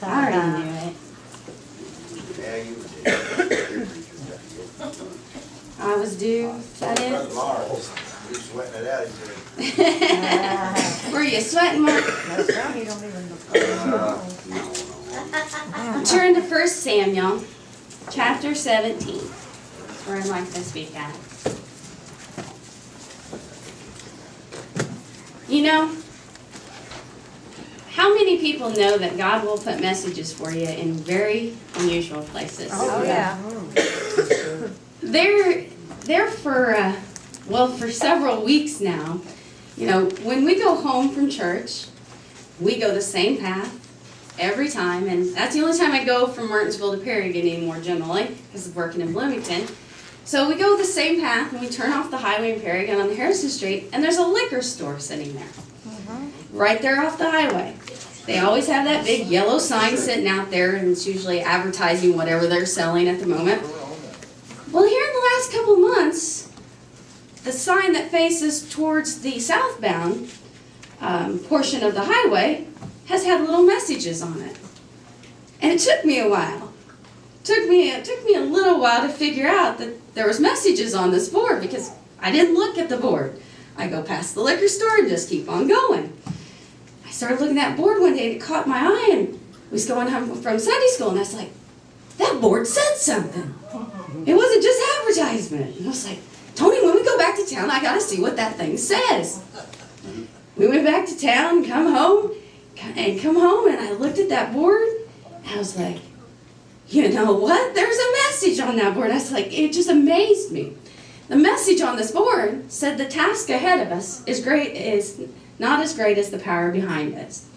I already knew it. Yeah, you did. I was due. Is that it? Brother Lars, you sweating it out, he said. Were you sweating, Mark? No, son, you don't even Turn to 1 Samuel, chapter 17. That's where I'd like to speak at. You know, how many people know that God will put messages for you in very unusual places? Oh, yeah. They're for several weeks now. You know, when we go home from church, we go the same path every time, and that's the only time I go from Martinsville to Perry anymore generally, because of working in Bloomington. So we go the same path, and we turn off the highway in Perry, get on the Harrison Street, and there's a liquor store sitting there. Right there off the highway. They always have that big yellow sign sitting out there, and it's usually advertising whatever they're selling at the moment. Well, here in the last couple months, the sign that faces towards the southbound portion of the highway has had little messages on it. And it took me a while. It took me a little while to figure out that there was messages on this board because I didn't look at the board. I go past the liquor store and just keep on going. I started looking at that board one day and it caught my eye, and we was going home from Sunday school, and I was like, that board said something. It wasn't just advertisement. And I was like, Tony, when we go back to town, I got to see what that thing says. We went back to town, come home, and I looked at that board, and I was like, you know what? There's a message on that board. I was like, it just amazed me. The message on this board said the task ahead of us is not as great as the power behind us.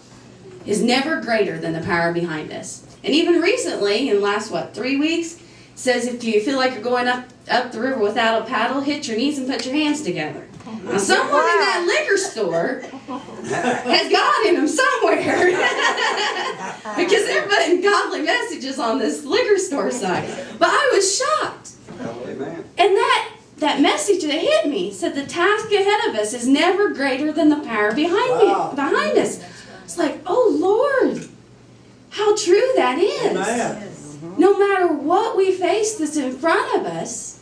Is never greater than the power behind us. And even recently, in the last, 3 weeks, says if you feel like you're going up the river without a paddle, hit your knees and put your hands together. Now, someone in that liquor store has God in them somewhere. Because they're putting godly messages on this liquor store sign. But I was shocked. Amen. And that message that hit me said the task ahead of us is never greater than the power behind us. It's like, oh Lord, how true that is. Amen. No matter what we face that's in front of us,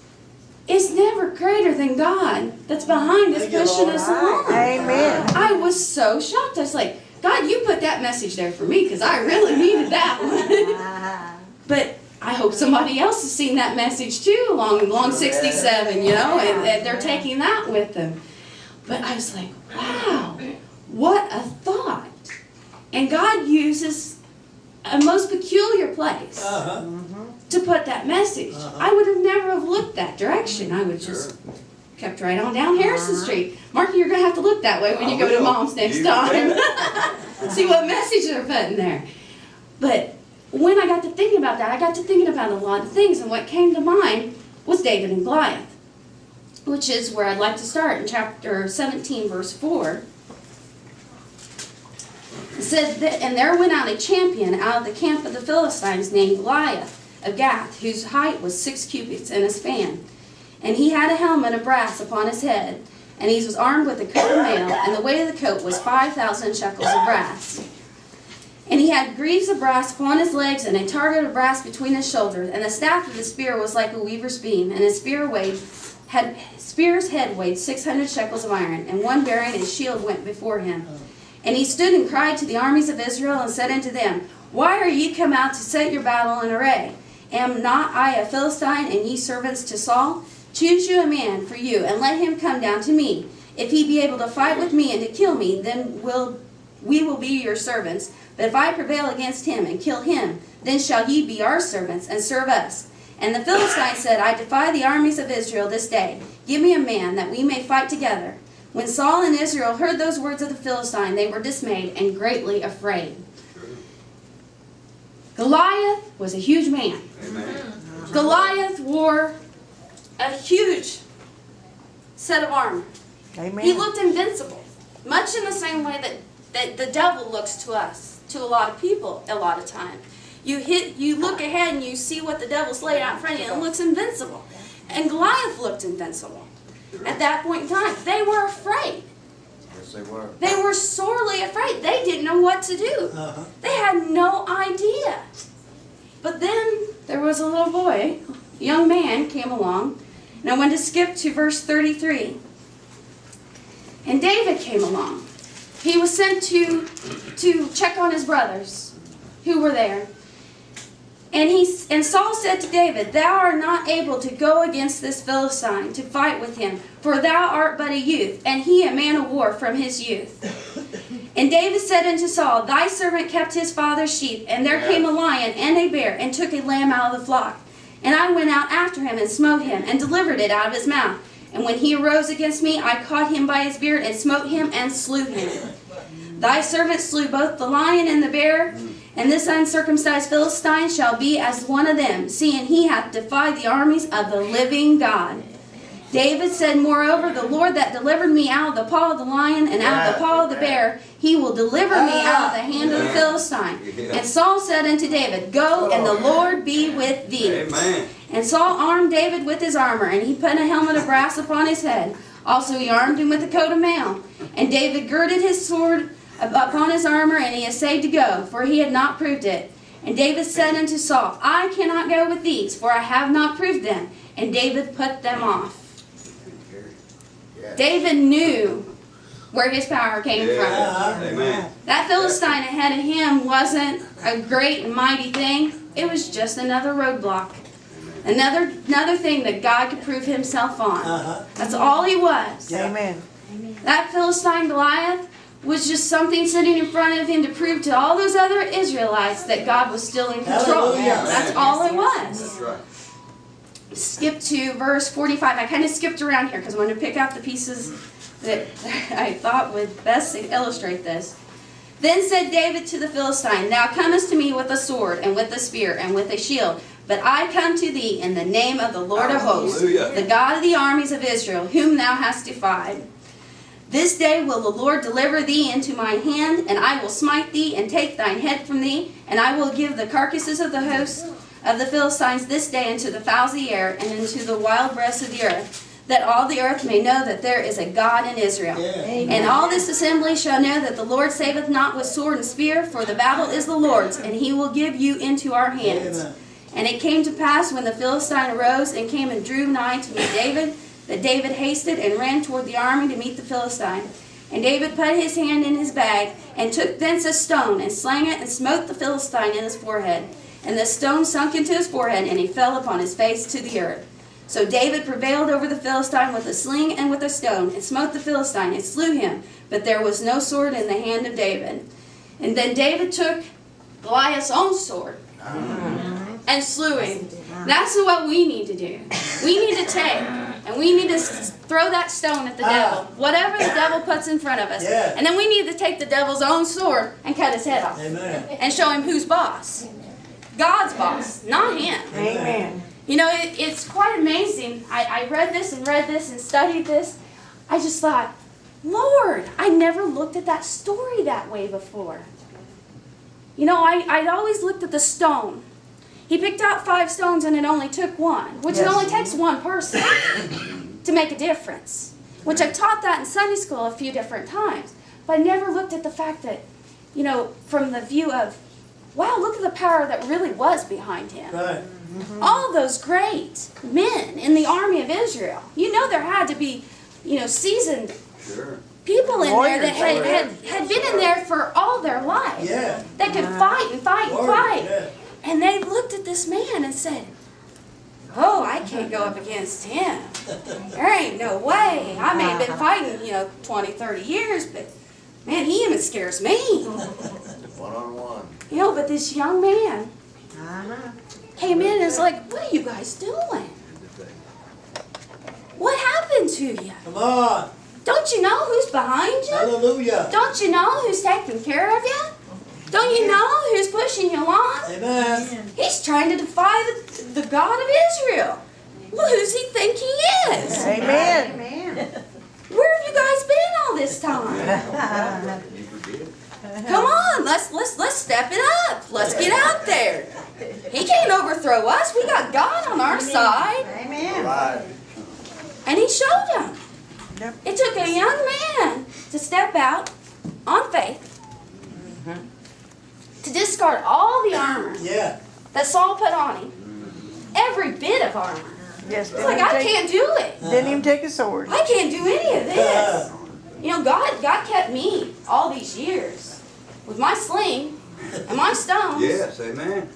it's never greater than God that's behind us, Thank you, pushing Lord. us along. Amen. I was so shocked. I was like, God, you put that message there for me because I really needed that one. But I hope somebody else has seen that message too along 67, you know, and they're taking that with them. But I was like, wow, what a thought. And God uses a most peculiar place to put that message. I would have never have looked that direction. I would just kept right on down Harrison Street. Marky, you're going to have to look that way when you go to Mom's next time. See what message they're putting there. But when I got to thinking about that, I got to thinking about a lot of things, and what came to mind was David and Goliath, which is where I'd like to start in chapter 17, verse 4. It says, and there went out a champion out of the camp of the Philistines named Goliath of Gath, whose height was 6 cubits and a span. And he had a helmet of brass upon his head, and he was armed with a coat of mail, and the weight of the coat was 5,000 shekels of brass. And he had greaves of brass upon his legs, and a target of brass between his shoulders, and the staff of the spear was like a weaver's beam, and his spear's head weighed 600 shekels of iron, and one bearing a shield went before him. And he stood and cried to the armies of Israel, and said unto them, Why are ye come out to set your battle in array? Am not I a Philistine, and ye servants to Saul? Choose you a man for you, and let him come down to me. If he be able to fight with me and to kill me, then we will be your servants. But if I prevail against him and kill him, then shall ye be our servants, and serve us. And the Philistine said, I defy the armies of Israel this day. Give me a man, that we may fight together. When Saul and Israel heard those words of the Philistine, they were dismayed and greatly afraid. Goliath was a huge man. Amen. Goliath wore a huge set of armor. Amen. He looked invincible, much in the same way that the devil looks to us, to a lot of people a lot of time. You look ahead and you see what the devil's laid out in front of you, and it looks invincible. And Goliath looked invincible. At that point in time, they were afraid. Yes, they were. They were sorely afraid. They didn't know what to do. They had no idea was a little boy, a young man came along, and I want to skip to verse 33. And David came along. He was sent to check on his brothers who were there. And Saul said to David, "Thou art not able to go against this Philistine to fight with him, for thou art but a youth, and he a man of war from his youth." And David said unto Saul, "Thy servant kept his father's sheep, and there came a lion and a bear, and took a lamb out of the flock. And I went out after him, and smote him, and delivered it out of his mouth. And when he arose against me, I caught him by his beard, and smote him, and slew him. Thy servant slew both the lion and the bear, and this uncircumcised Philistine shall be as one of them, seeing he hath defied the armies of the living God." David said, "Moreover, the Lord that delivered me out of the paw of the lion and out of the paw of the bear, he will deliver me out of the hand of the Philistine." And Saul said unto David, "Go, and the Lord be with thee." Amen. And Saul armed David with his armor, and he put a helmet of brass upon his head. Also he armed him with a coat of mail. And David girded his sword upon his armor, and he essayed to go, for he had not proved it. And David said unto Saul, "I cannot go with these, for I have not proved them." And David put them off. David knew where his power came from. Amen. That Philistine ahead of him wasn't a great and mighty thing. It was just another roadblock. Another thing that God could prove himself on. That's all he was. Amen. That Philistine Goliath was just something sitting in front of him to prove to all those other Israelites that God was still in control. Hallelujah. That's all it was. That's right. Skip to verse 45. I kind of skipped around here because I wanted to pick out the pieces that I thought would best illustrate this. Then said David to the Philistine, "Thou comest to me with a sword, and with a spear, and with a shield. But I come to thee in the name of the Lord of hosts, Hallelujah. the God of the armies of Israel, whom thou hast defied. This day will the Lord deliver thee into my hand, and I will smite thee, and take thine head from thee, and I will give the carcasses of the hosts of the Philistines this day into the fowls of the air, and into the wild beasts of the earth, that all the earth may know that there is a God in Israel. And all this assembly shall know that the Lord saveth not with sword and spear, for the battle is the Lord's, and he will give you into our hands." Amen. And it came to pass, when the Philistine arose and came and drew nigh to meet David, that David hasted and ran toward the army to meet the Philistine. And David put his hand in his bag, and took thence a stone, and slang it, and smote the Philistine in his forehead. And the stone sunk into his forehead, and he fell upon his face to the earth. So David prevailed over the Philistine with a sling and with a stone, and smote the Philistine, and slew him. But there was no sword in the hand of David. And then David took Goliath's own sword, and slew him. That's what we need to do. We need to take, and we need to throw that stone at the devil. Whatever the devil puts in front of us. Yeah. And then we need to take the devil's own sword and cut his head off. Amen. And show him who's boss. God's boss, not him. Amen. You know, it's quite amazing. I read this and studied this. I just thought, Lord, I never looked at that story that way before. You know, I'd always looked at the stone. He picked out 5 stones and it only took one, which it only takes one person to make a difference. Which I've taught that in Sunday school a few different times. But I never looked at the fact that, you know, from the view of, wow, look at the power that really was behind him. Right. All those great men in the army of Israel. You know there had to be, you know, seasoned Sure. people in there that Warriors. had been in there for all their life. Yeah. That could fight and fight and Warriors, fight. yeah. And they looked at this man and said, "Oh, I can't go up against him. There ain't no way. I may have been fighting, you know, 20, 30 years, but man, he even scares me." One-on-one. You know, but this young man came in and was like, "What are you guys doing? What happened to you? Come on. Don't you know who's behind you? Hallelujah. Don't you know who's taking care of you? Don't you know who's pushing you on? Amen. He's trying to defy the God of Israel. Well, who's he think he is? Amen. Where have you guys been all this time? You forget. Come on, let's step it up. Let's get out there. He can't overthrow us. We got God on our side." Right. And he showed them. Yep. It took a young man to step out on faith, to discard all the armor Yeah. that Saul put on him, every bit of armor. Yes, It's like, I can't do it. Didn't even take a sword. I can't do any of this. You know, God kept me all these years with my sling and my stones. Yes, amen.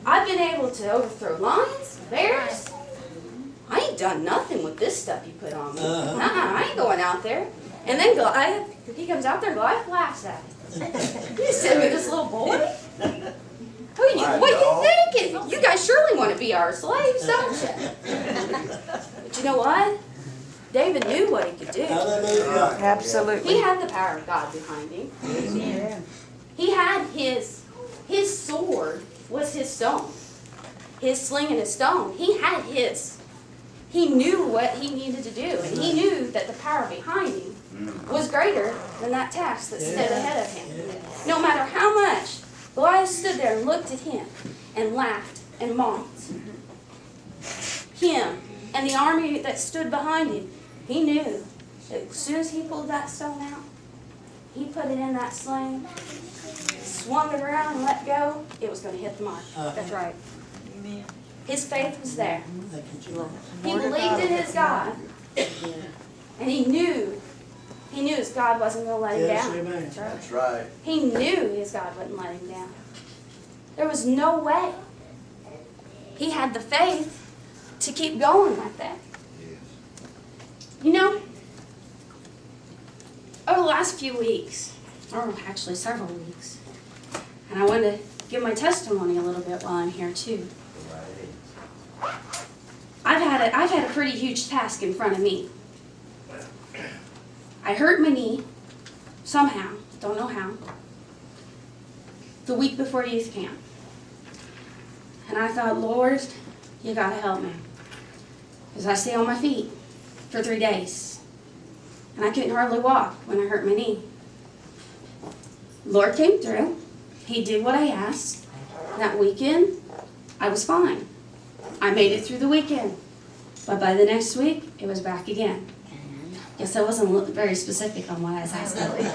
I've been able to overthrow lions, bears. I ain't done nothing with this stuff you put on me. I ain't going out there. And then Goliath, he comes out there, Goliath laughs at me. You send me this little boy? What are you thinking? You guys surely want to be our slaves, don't you? But you know what? David knew what he could do. Hallelujah. Absolutely. He had the power of God behind him. He had his sword was his stone. His sling and his stone. He had his. He knew what he needed to do, and he knew that the power behind him was greater than that task that stood ahead of him. No matter how much Goliath stood there and looked at him and laughed and mocked him and the army that stood behind him, he knew that as soon as he pulled that stone out, he put it in that sling, swung it around and let go, it was going to hit the mark. That's right. His faith was there. Thank you, Jesus. He believed in his God, and he knew his God wasn't going to let him Yes, down. amen. That's right. He knew his God wouldn't let him down. There was no way. He had the faith to keep going like that. You know, over the last few weeks, or actually several weeks, and I want to give my testimony a little bit while I'm here too. I've had a pretty huge task in front of me. I hurt my knee somehow, don't know how, the week before youth camp. And I thought, Lord, you gotta help me. Because I stay on my feet for 3 days. And I couldn't hardly walk when I hurt my knee. Lord came through. He did what I asked. That weekend, I was fine. I made it through the weekend. But by the next week, it was back again. Guess I wasn't very specific on what I was asking.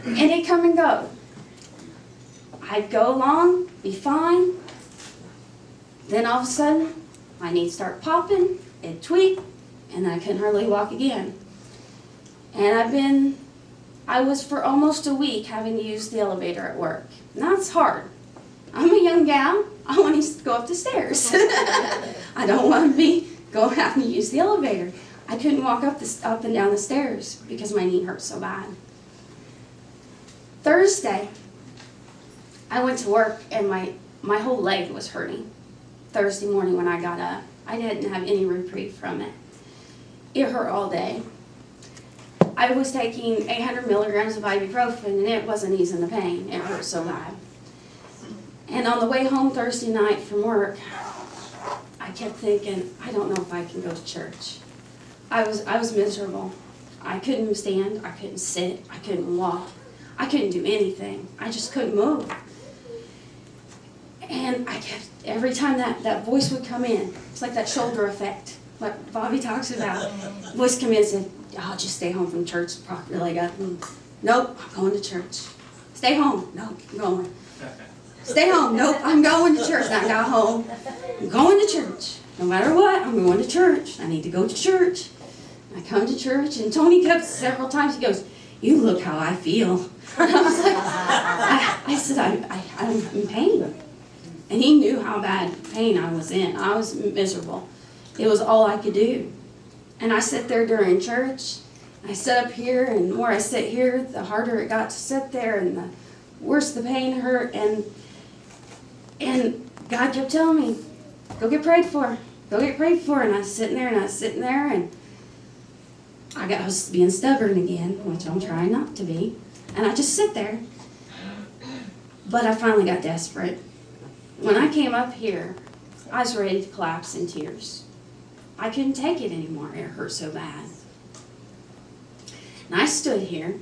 And it'd come and go. I'd go along, be fine. Then all of a sudden, my knees start popping, it'd tweak, and I couldn't hardly walk again. And I was for almost a week having to use the elevator at work. Now it's hard. I'm a young gal. I want to go up the stairs. I don't want to be having to use the elevator. I couldn't walk up and down the stairs because my knee hurt so bad. Thursday, I went to work and my whole leg was hurting. Thursday morning when I got up, I didn't have any reprieve from it. It hurt all day. I was taking 800 milligrams of ibuprofen and it wasn't easing the pain. It hurt so bad. And on the way home Thursday night from work, I kept thinking, I don't know if I can go to church. I was miserable. I couldn't stand, I couldn't sit, I couldn't walk. I couldn't do anything. I just couldn't move. And I kept, every time that voice would come in, it's like that shoulder effect, what Bobby talks about. Voice come in and said, oh, just stay home from church, prop your leg up. Nope, I'm going to church. Stay home. Nope, I'm going. Stay home. Nope, I'm going to church. And I got home. I'm going to church. No matter what, I'm going to church. I need to go to church. I come to church, and Tony kept several times, he goes, you look how I feel. And I was like, I said, I'm in pain. And he knew how bad pain I was in. I was miserable. It was all I could do. And I sat there during church. I sat up here, and the more I sit here, the harder it got to sit there, and the worse the pain hurt. And God kept telling me, go get prayed for. Go get prayed for. And I was sitting there, and I was being stubborn again, which I'm trying not to be. And I just sit there. But I finally got desperate. When I came up here, I was ready to collapse in tears. I couldn't take it anymore. It hurt so bad. And I stood here,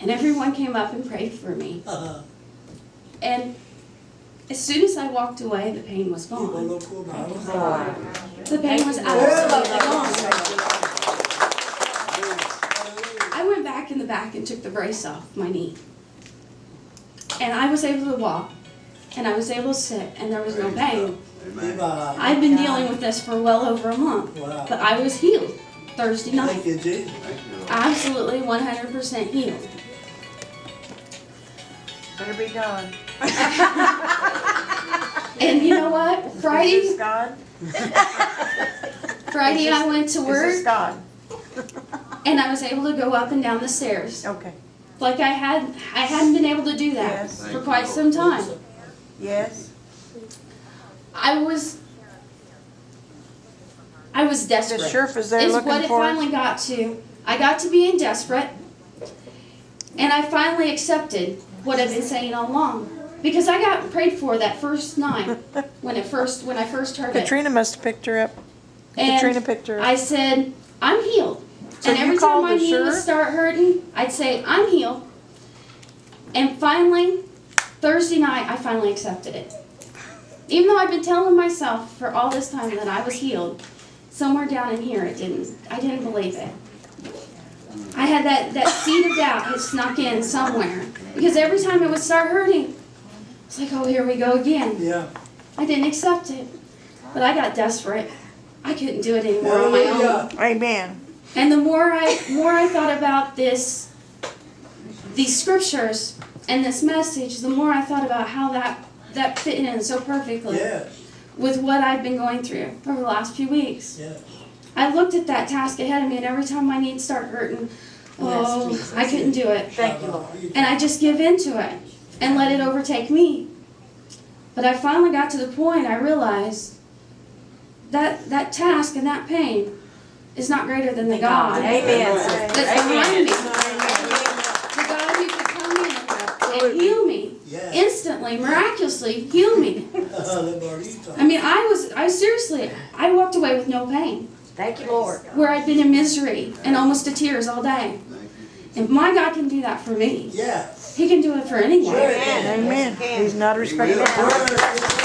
and everyone came up and prayed for me. And as soon as I walked away, the pain was gone. The pain was absolutely gone. I went back in the back and took the brace off my knee. and I was able to walk, and I was able to sit, and there was no pain. Amen. I've been dealing with this for well over a month, Wow. but I was healed Thursday Thank night. you, Jesus. Thank you, Lord. Absolutely 100% healed. Better be done. And you know what? Is this Friday God? I went to Is this work, God? and I was able to go up and down the stairs. Okay. Like I hadn't been able to do that Yes. for quite some time. Yes. I was The desperate. sheriff is there Is what looking it for us. finally got to. I got to being desperate, and I finally accepted what I've been saying all along. Because I got prayed for that first night when I first heard it. Katrina must have picked her up. And Katrina picked her up. I said, I'm healed. So and you every time called my the knee would sheriff? start hurting, I'd say, I'm healed. And finally, Thursday night, I finally accepted it. Even though I've been telling myself for all this time that I was healed, somewhere down in here, I didn't believe it. I had that seed of doubt had snuck in somewhere. Because every time it would start hurting, it's like, oh, here we go again. Yeah. I didn't accept it. But I got desperate. I couldn't do it anymore on my own. Hallelujah. Amen. And the more I thought about these scriptures and this message, the more I thought about how that fit in so perfectly Yes. with what I've been going through over the last few weeks. Yes. I looked at that task ahead of me, and every time my knees start hurting, I couldn't do it. Thank you, Lord. And I just give in to it and let it overtake me. But I finally got to the point I realized that task and that pain is not greater than the God Amen. that's behind me. The God who could come in and heal me Yes. instantly, miraculously heal me. Hallelujah. I mean, I seriously, I walked away with no pain. Thank you, Lord. Where I'd been in misery and almost to tears all day. If my God can do that for me, Yeah. He can do it for anyone. Sure. Amen. He's not a respecter of persons. Word.